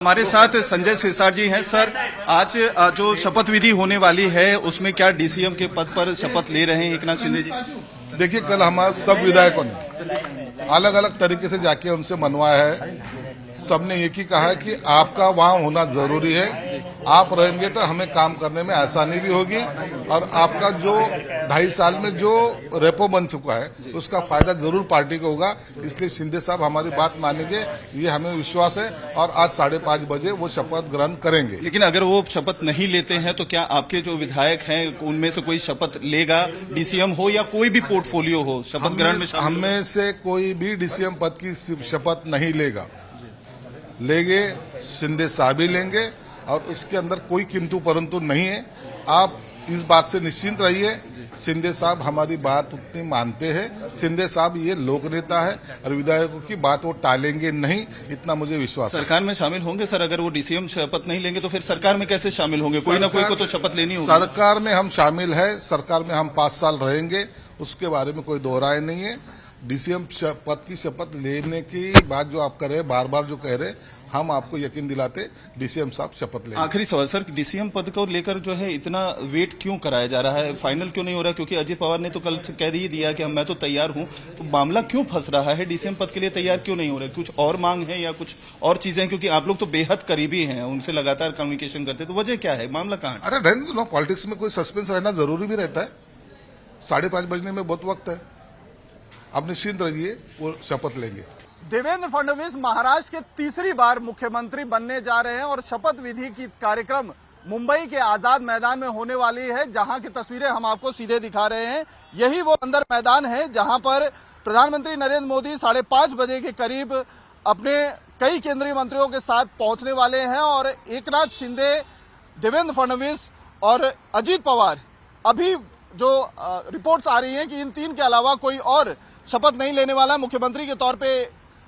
हमारे साथ संजय सिरसाट जी हैं। सर, आज जो शपथ विधि होने वाली है उसमें क्या डीसीएम के पद पर शपथ ले रहे हैं एकनाथ शिंदे जी? देखिए, कल हमारे सब विधायकों ने अलग अलग तरीके से जाके उनसे मनवाया है। सबने एक ही कहा है कि आपका वहां होना जरूरी है। आप रहेंगे तो हमें काम करने में आसानी भी होगी और आपका जो 2.5 साल में जो रेपो बन चुका है उसका फायदा जरूर पार्टी को होगा। इसलिए शिंदे साहब हमारी बात मानेंगे, ये हमें विश्वास है और आज 5:30 बजे वो शपथ ग्रहण करेंगे। लेकिन अगर वो शपथ नहीं लेते हैं तो क्या आपके जो विधायक हैं उनमें से कोई शपथ लेगा? डीसीएम हो या कोई भी पोर्टफोलियो हो, शपथ ग्रहण में शामिल? हमें से कोई भी डीसीएम पद की शपथ नहीं लेगा। लेंगे शिंदे साहब ही लेंगे और इसके अंदर कोई किंतु परंतु नहीं है। आप इस बात से निश्चिंत रहिए, शिंदे साहब हमारी बात उतनी मानते हैं। शिंदे साहब ये लोक नेता है और विधायकों की बात वो टालेंगे नहीं, इतना मुझे विश्वास है। सरकार में शामिल होंगे सर? अगर वो डीसीएम शपथ नहीं लेंगे तो फिर सरकार में कैसे शामिल होंगे? कोई ना कोई को तो शपथ लेनी होगी। सरकार में हम शामिल है, सरकार में हम 5 साल रहेंगे, उसके बारे में कोई दो राय नहीं है। डीसीएम पद की शपथ लेने की बात जो आप कर रहे हैं, बार बार जो कह रहे हैं, हम आपको यकीन दिलाते डीसीएम साहब शपथ लेंगे। आखिरी सवाल सर, डीसीएम पद को लेकर जो है इतना वेट क्यों कराया जा रहा है? फाइनल क्यों नहीं हो रहा? क्योंकि अजित पवार ने तो कल कह ही दिया कि मैं तो तैयार हूं, तो मामला क्यों फंस रहा है? डीसीएम पद के लिए तैयार क्यों नहीं हो रहे? कुछ और मांग है या कुछ और चीजें? क्योंकि आप लोग तो बेहद करीबी हैं, उनसे लगातार कम्युनिकेशन करते, तो वजह क्या है? मामला कहाँ? अरे रहने दो, पॉलिटिक्स में कोई सस्पेंस रहना जरूरी भी रहता है। 5:30 बजने में बहुत वक्त है। आप निश्चिंत रहिए, वो शपथ लेंगे। देवेंद्र फडणवीस महाराष्ट्र के तीसरी बार मुख्यमंत्री बनने जा रहे हैं और शपथ विधि की कार्यक्रम मुंबई के आजाद मैदान में होने वाली है, जहां की तस्वीरें हम आपको सीधे दिखा रहे हैं। यही वो अंदर मैदान है जहां पर प्रधानमंत्री नरेंद्र मोदी 5:30 बजे के करीब अपने कई केंद्रीय मंत्रियों के साथ पहुंचने वाले हैं और एकनाथ शिंदे, देवेंद्र फडणवीस और अजित पवार, अभी जो रिपोर्ट्स आ रही हैं कि इन तीन के अलावा कोई और शपथ नहीं लेने वाला। मुख्यमंत्री के तौर पे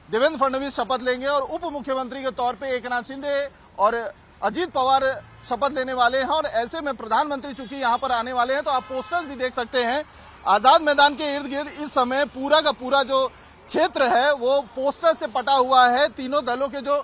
देवेंद्र फडणवीस शपथ लेंगे और उप मुख्यमंत्री के तौर पे एकनाथ शिंदे और अजित पवार शपथ लेने वाले हैं। और ऐसे में प्रधानमंत्री चूंकि यहां पर आने वाले हैं, तो आप पोस्टर्स भी देख सकते हैं आजाद मैदान के इर्द गिर्द। इस समय पूरा का पूरा जो क्षेत्र है वो पोस्टर से पटा हुआ है। तीनों दलों के जो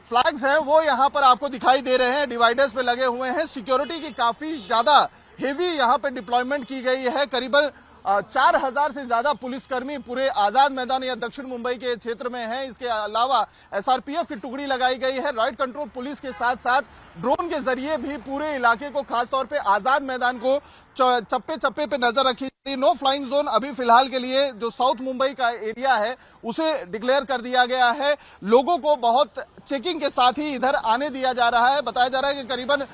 फ्लैग्स हैं वो यहां पर आपको दिखाई दे रहे हैं, डिवाइडर्स पे लगे हुए हैं। सिक्योरिटी की काफी ज्यादा हेवी यहां पे डिप्लॉयमेंट की गई है। करीबन 4000 से ज्यादा पुलिसकर्मी पूरे आजाद मैदान या दक्षिण मुंबई के क्षेत्र में हैं। इसके अलावा एसआरपीएफ की टुकड़ी लगाई गई है। राइट कंट्रोल पुलिस के साथ साथ ड्रोन के जरिए भी पूरे इलाके को, खासतौर पे आजाद मैदान को चप्पे चप्पे पे नजर रखी। नो फ्लाइंग जोन अभी फिलहाल के लिए जो साउथ मुंबई का एरिया है उसे डिक्लेयर कर दिया गया है। लोगों को बहुत चेकिंग के साथ ही इधर आने दिया जा रहा है। बताया जा रहा है कि करीबन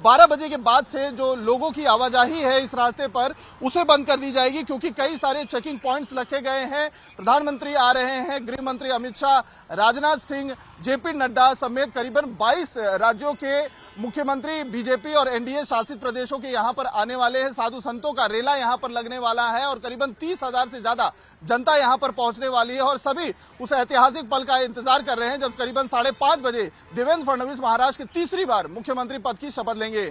12 बजे के बाद से जो लोगों की आवाजाही है इस रास्ते पर उसे बंद कर दी जाएगी, क्योंकि कई सारे चेकिंग पॉइंट्स रखे गए हैं। प्रधानमंत्री आ रहे हैं, गृह मंत्री अमित शाह, राजनाथ सिंह, जेपी नड्डा समेत करीबन 22 राज्यों के मुख्यमंत्री, बीजेपी और एनडीए शासित प्रदेशों के यहां पर आने वाले हैं। साधु संतों का रेला यहां पर लगने वाला है और करीबन 30,000 से ज्यादा जनता यहां पर पहुंचने वाली है और सभी उस ऐतिहासिक पल का इंतजार कर रहे हैं जब करीबन 5:30 बजे देवेंद्र फडणवीस महाराष्ट्र की तीसरी बार मुख्यमंत्री पद की शपथ लेंगे।